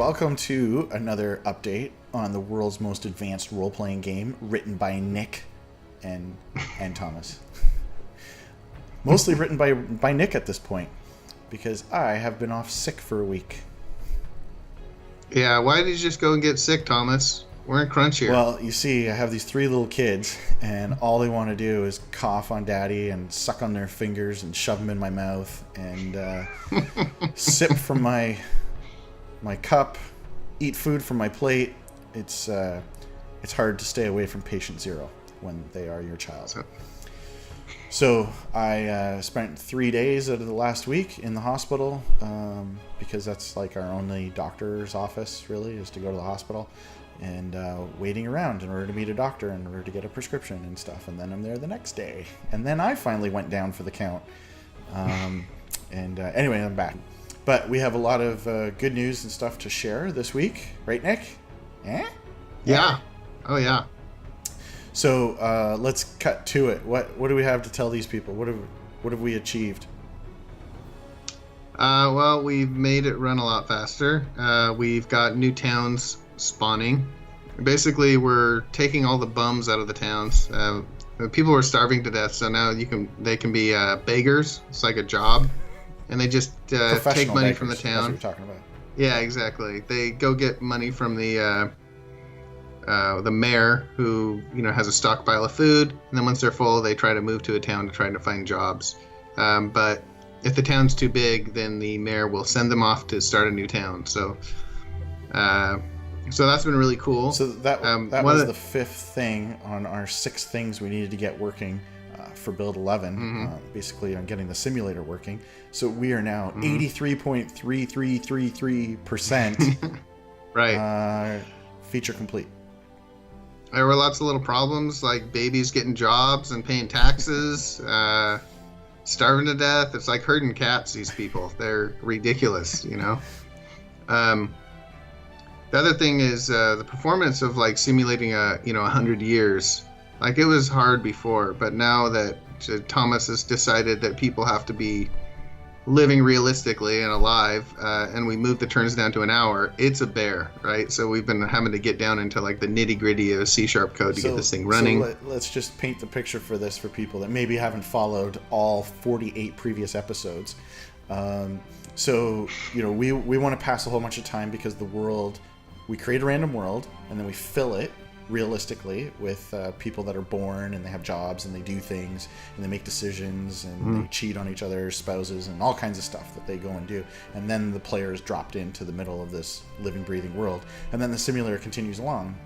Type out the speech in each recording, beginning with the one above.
welcome to another update on the world's most advanced role-playing game, written by Nick and Thomas. Mostly written by Nick at this point, because I have been off sick for a week. Yeah, why did you just go and get sick, Thomas? We're in crunch here. Well, you see, I have these 3 little kids, and all they want to do is cough on Daddy and suck on their fingers and shove them in my mouth and sip from my cup, eat food from my plate. It's hard to stay away from patient zero when they are your child. So I spent 3 days out of the last week in the hospital because that's like our only doctor's office, really, is to go to the hospital. And waiting around in order to meet a doctor, in order to get a prescription and stuff. And then I'm there the next day. And then I finally went down for the count. Anyway, I'm back. But we have a lot of good news and stuff to share this week. Right, Nick? Eh? Yeah. Oh, yeah. So let's cut to it. What do we have to tell these people? What have we achieved? Well, we've made it run a lot faster. We've got new towns spawning. Basically, we're taking all the bums out of the towns. People were starving to death, so now they can be beggars. It's like a job, and they just take money beggars, from the town. That's what you're talking about. Yeah, exactly. They go get money from the mayor, who has a stockpile of food, and then once they're full, they try to move to a town to try to find jobs. But if the town's too big, then the mayor will send them off to start a new town. So that's been really cool. So that was the 5th thing on our 6 things we needed to get working for build 11, basically on getting the simulator working. So we are now 83.3333% right. Feature complete. There were lots of little problems, like babies getting jobs and paying taxes, starving to death. It's like herding cats, these people. They're ridiculous, The other thing is the performance of like simulating 100 years. Like, it was hard before, but now that Thomas has decided that people have to be living realistically and alive, and we moved the turns down to an hour, it's a bear, right? So we've been having to get down into like the nitty gritty of C# code to get this thing running. So let's just paint the picture for this for people that maybe haven't followed all 48 previous episodes. So we want to pass a whole bunch of time because the world. We create a random world, and then we fill it realistically with people that are born, and they have jobs, and they do things, and they make decisions, and they cheat on each other's spouses, and all kinds of stuff that they go and do. And then the player is dropped into the middle of this living, breathing world. And then the simulator continues along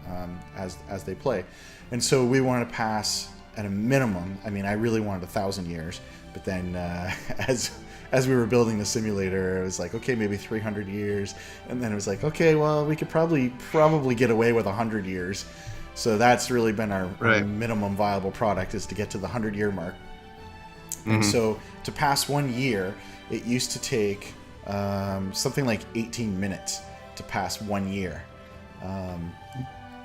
as they play. And so we want to pass, at a minimum, I really wanted 1,000 years, but then as we were building the simulator, it was like, okay, maybe 300 years. And then it was like, okay, well, we could probably get away with 100 years. So that's really been our minimum viable product, is to get to the 100-year mark. And so to pass 1 year, it used to take something like 18 minutes to pass 1 year.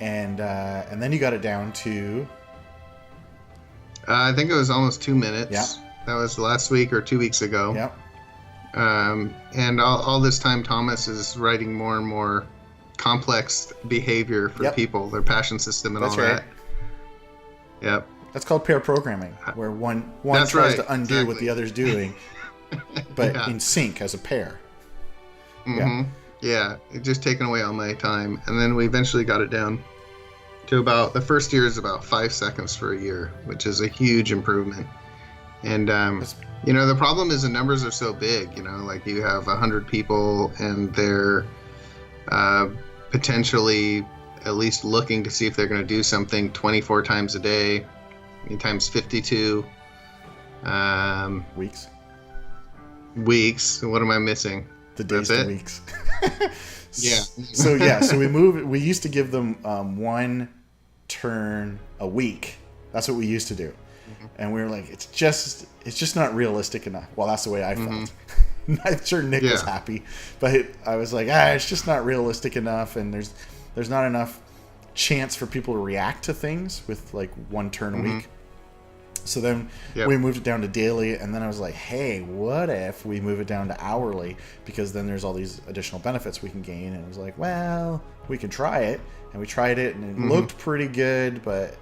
And then you got it down to... I think it was almost 2 minutes. Yeah. That was last week or 2 weeks ago. Yep. And all this time, Thomas is writing more and more complex behavior for people, their passion system and all that. Yep. That's called pair programming, where one tries to undo what the other's doing, but in sync as a pair. Yeah, it just taken away all my time. And then we eventually got it down to about, the first year is about 5 seconds for a year, which is a huge improvement. And, the problem is the numbers are so big, like you have 100 people, and they're potentially at least looking to see if they're going to do something 24 times a day, times 52. Weeks. What am I missing? The days to weeks. Yeah. So we used to give them 1 turn a week. That's what we used to do. And we were like, it's just not realistic enough. Well, that's the way I felt. I'm sure Nick was happy, but I was like, it's just not realistic enough, and there's not enough chance for people to react to things with like 1 turn a week. So then we moved it down to daily, and then I was like, hey, what if we move it down to hourly? Because then there's all these additional benefits we can gain. And I was like, well, we can try it. And we tried it, and it looked pretty good. But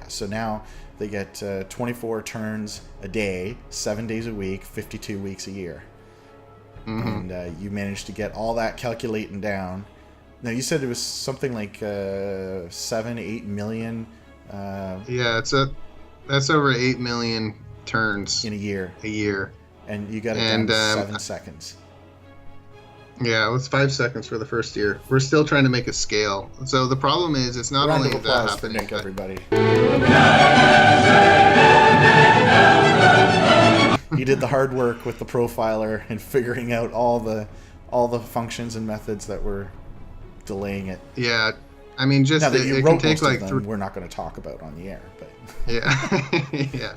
so now they get 24 turns a day, 7 days a week, 52 weeks a year. And you managed to get all that calculating down. Now, you said it was something like 7-8 million. That's over 8 million turns in a year. And you got it down to 7 seconds. Yeah, it was 5 seconds for the first year. We're still trying to make a scale. So the problem is, it's not only that happening. Nick, everybody. He did the hard work with the profiler and figuring out all the functions and methods that were delaying it. Yeah, I mean, just now that you it wrote can take most like of them, we're not going to talk about on the air, but yeah.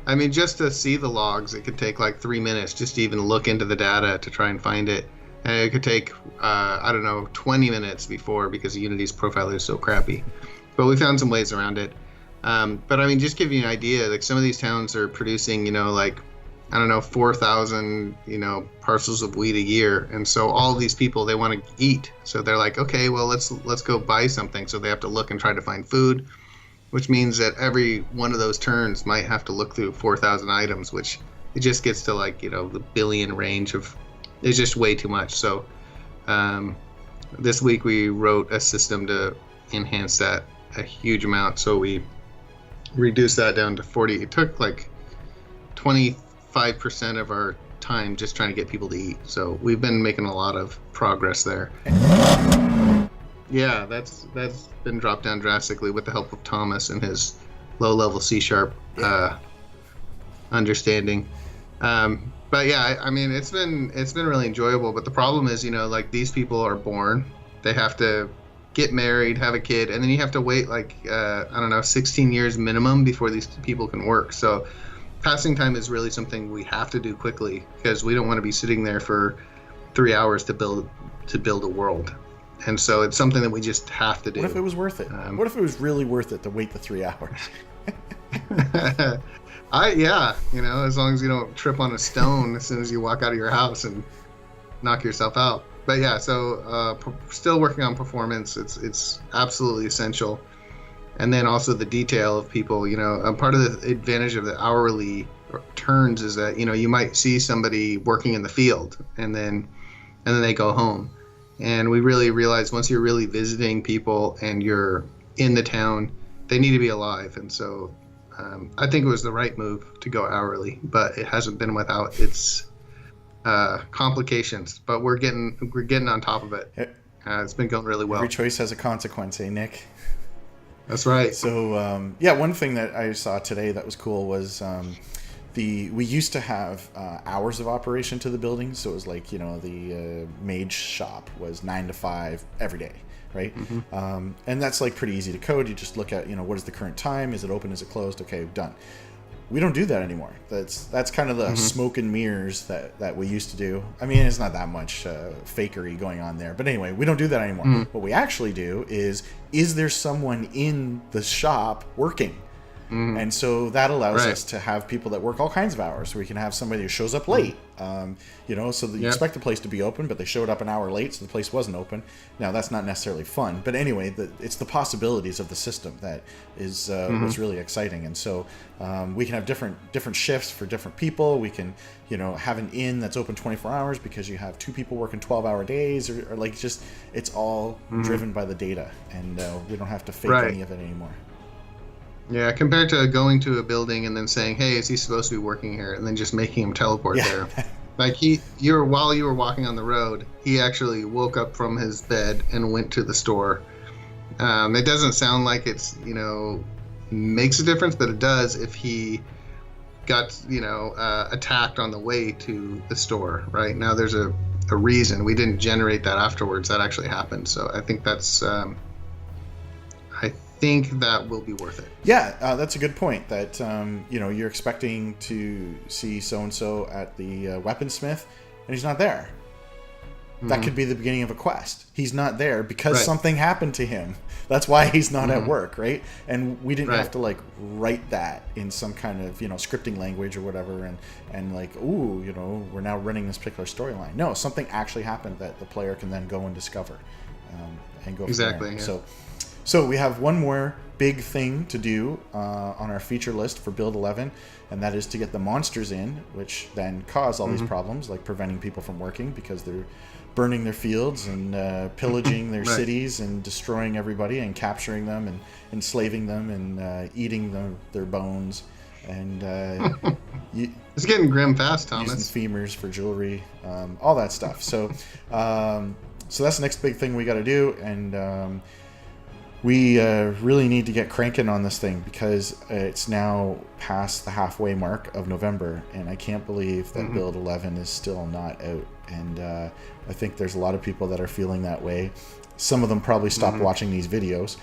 I mean, just to see the logs, it could take like 3 minutes just to even look into the data to try and find it. And it could take, 20 minutes before, because Unity's profiler is so crappy. But we found some ways around it. But I mean, just give you an idea, like some of these towns are producing, 4,000, parcels of wheat a year. And so all these people, they want to eat. So they're like, okay, well, let's go buy something. So they have to look and try to find food, which means that every one of those turns might have to look through 4,000 items, which it just gets to like, the billion range of, it's just way too much. So this week we wrote a system to enhance that a huge amount. So we reduced that down to 40. It took like 25% of our time just trying to get people to eat. So we've been making a lot of progress there. Yeah, that's been dropped down drastically with the help of Thomas and his low-level C# understanding. But yeah, I mean, it's been really enjoyable. But the problem is, like these people are born, they have to get married, have a kid, and then you have to wait like 16 years minimum before these people can work. So passing time is really something we have to do quickly, because we don't want to be sitting there for 3 hours to build a world. And so it's something that we just have to do. What if it was worth it? What if it was really worth it to wait the 3 hours? As long as you don't trip on a stone as soon as you walk out of your house and knock yourself out. But yeah, so still working on performance. It's absolutely essential. And then also the detail of people, part of the advantage of the hourly turns is that, you might see somebody working in the field and then they go home. And we really realized once you're really visiting people and you're in the town, they need to be alive. And so I think it was the right move to go hourly, but it hasn't been without its complications. But we're getting on top of it. It's been going really well. Every choice has a consequence, eh, Nick? That's right. So one thing that I saw today that was cool was we used to have hours of operation to the building. So it was like, the mage shop was 9 to 5 every day. Right? Mm-hmm. And that's like pretty easy to code. You just look at, what is the current time? Is it open? Is it closed? Okay, done. We don't do that anymore. That's kind of the smoke and mirrors that we used to do. I mean, it's not that much fakery going on there. But anyway, we don't do that anymore. Mm-hmm. What we actually do is there someone in the shop working? Mm-hmm. And so that allows us to have people that work all kinds of hours. So we can have somebody who shows up late, so that you expect the place to be open, but they showed up an hour late, so the place wasn't open. Now, that's not necessarily fun. But anyway, it's the possibilities of the system that is what's really exciting. And so we can have different shifts for different people. We can, have an inn that's open 24 hours because you have 2 people working 12-hour days, or like just it's all driven by the data. And we don't have to fake any of it anymore. Yeah, compared to going to a building and then saying, "Hey, is he supposed to be working here?" and then just making him teleport there. Like while you were walking on the road, he actually woke up from his bed and went to the store. It doesn't sound like it's makes a difference, but it does if he got attacked on the way to the store. Right now, there's a reason. We didn't generate that afterwards. That actually happened. So I think that's. I think that will be worth it. Yeah, that's a good point. That you're expecting to see so and so at the weaponsmith, and he's not there. that could be the beginning of a quest. He's not there because Right. something happened to him. That's why he's not at work, right? And we didn't Right. have to like write that in some kind of, scripting language or whatever and like, ooh, we're now running this particular storyline. No, something actually happened that the player can then go and discover and go from Exactly. there. Yeah. So we have one more big thing to do on our feature list for Build 11, and that is to get the monsters in, which then cause all these problems, like preventing people from working because they're burning their fields and pillaging their Right. cities and destroying everybody and capturing them and enslaving them and eating their bones and It's getting grim fast, using Thomas. femurs for jewelry, all that stuff. So that's the next big thing we got to do, and we really need to get cranking on this thing because it's now past the halfway mark of November, and I can't believe that Build 11 is still not out. And I think there's a lot of people that are feeling that way. Some of them probably stopped watching these videos,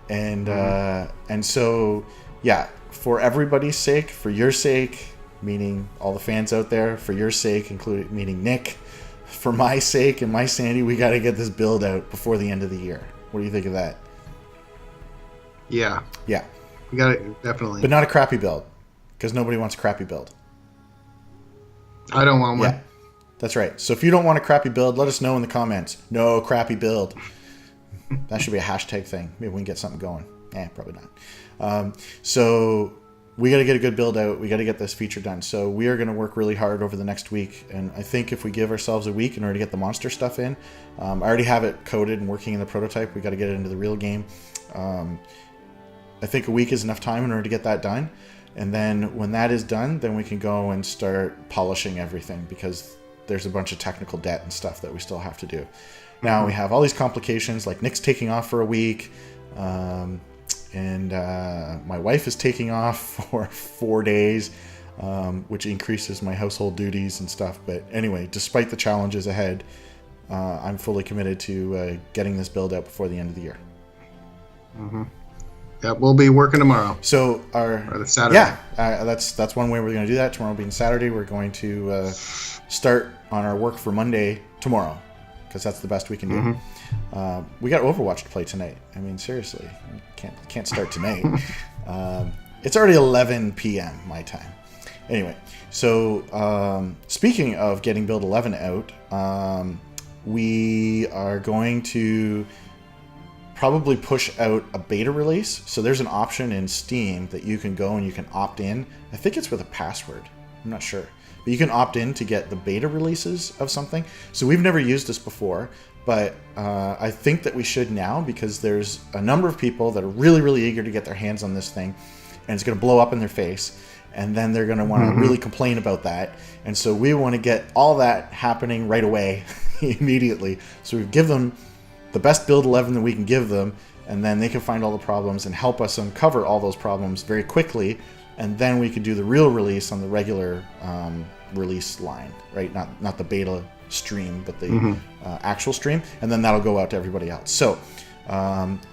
and so yeah, for everybody's sake, for your sake, meaning all the fans out there, for your sake, including meaning Nick, for my sake and my sanity, we got to get this build out before the end of the year. What do you think of that? Yeah. Yeah, We got it, definitely. but not a crappy build, because nobody wants a crappy build. I don't want one. Yeah, that's right. So if you don't want a crappy build, let us know in the comments. No crappy build. That should be a hashtag thing. Maybe we can get something going. Probably not. So we got to get a good build out. We got to get this feature done. So we are going to work really hard over the next week. And I think if we give ourselves a week in order to get the monster stuff in, I already have it coded and working in the prototype. We got to get it into the real game. I think a week is enough time in order to get that done. And then when that is done, then we can go and start polishing everything because there's a bunch of technical debt and stuff that we still have to do. Now we have all these complications, like Nick's taking off for a week, and my wife is taking off for 4 days, which increases my household duties and stuff. But anyway, despite the challenges ahead, I'm fully committed to getting this build out before the end of the year. Yeah, we'll be working tomorrow. So Or the Saturday. yeah, that's one way we're going to do that. Tomorrow being Saturday, we're going to start on our work for Monday tomorrow, because that's the best we can do. We got Overwatch to play tonight. I mean, seriously, can't start tonight. It's already 11 p.m. my time. Anyway, so speaking of getting Build 11 out, we are going to probably push out a beta release. So there's an option in Steam that you can go and you can opt in. I think it's with a password. I'm not sure. But you can opt in to get the beta releases of something. So we've never used this before, but I think that we should now, because there's a number of people that are really, really eager to get their hands on this thing, and it's going to blow up in their face. And then they're going to want to really complain about that. And so we want to get all that happening right away, immediately. So we give them the best Build 11 that we can give them, and then they can find all the problems and help us uncover all those problems very quickly, and then we could do the real release on the regular release line, right? Not the beta stream, but the actual stream, and then that'll go out to everybody else. So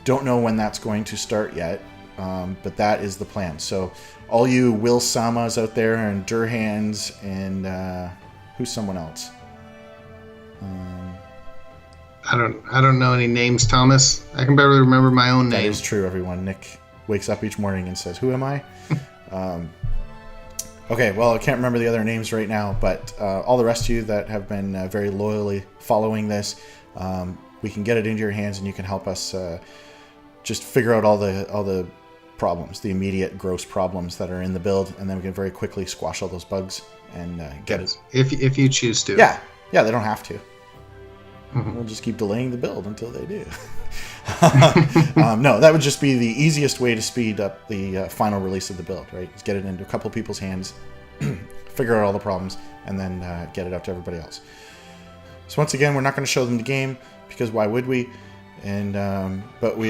don't know when that's going to start yet, but that is the plan. So all you Will Samas out there and Durhans and who's someone else? I don't know any names, Thomas. I can barely remember my own That name. is true, everyone. Nick wakes up each morning and says, "Who am I?" Okay, well, I can't remember the other names right now, but all the rest of you that have been very loyally following this, we can get it into your hands, and you can help us just figure out all the problems, the immediate gross problems that are in the build, and then we can very quickly squash all those bugs and get it. If you choose to. Yeah, they don't have to. We'll just keep delaying the build until they do. No, that would just be the easiest way to speed up the final release of the build, right? Just get it into a couple people's hands, figure out all the problems, and then get it out to everybody else. So once again, we're not going to show them the game, because why would we? And but we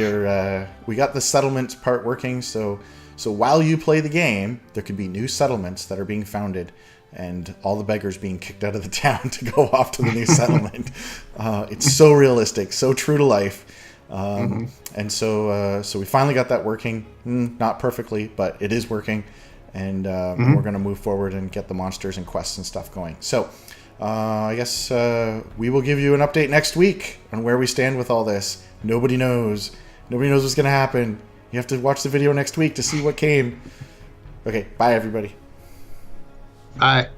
got the settlement part working. So while you play the game, there could be new settlements that are being founded, and all the beggars being kicked out of the town to go off to the new settlement. It's so realistic, so true to life. And so we finally got that working. Not perfectly, but it is working. And we're going to move forward and get the monsters and quests and stuff going. So I guess we will give you an update next week on where we stand with all this. Nobody knows. Nobody knows what's going to happen. You have to watch the video next week to see what came. Okay, bye, everybody. Bye.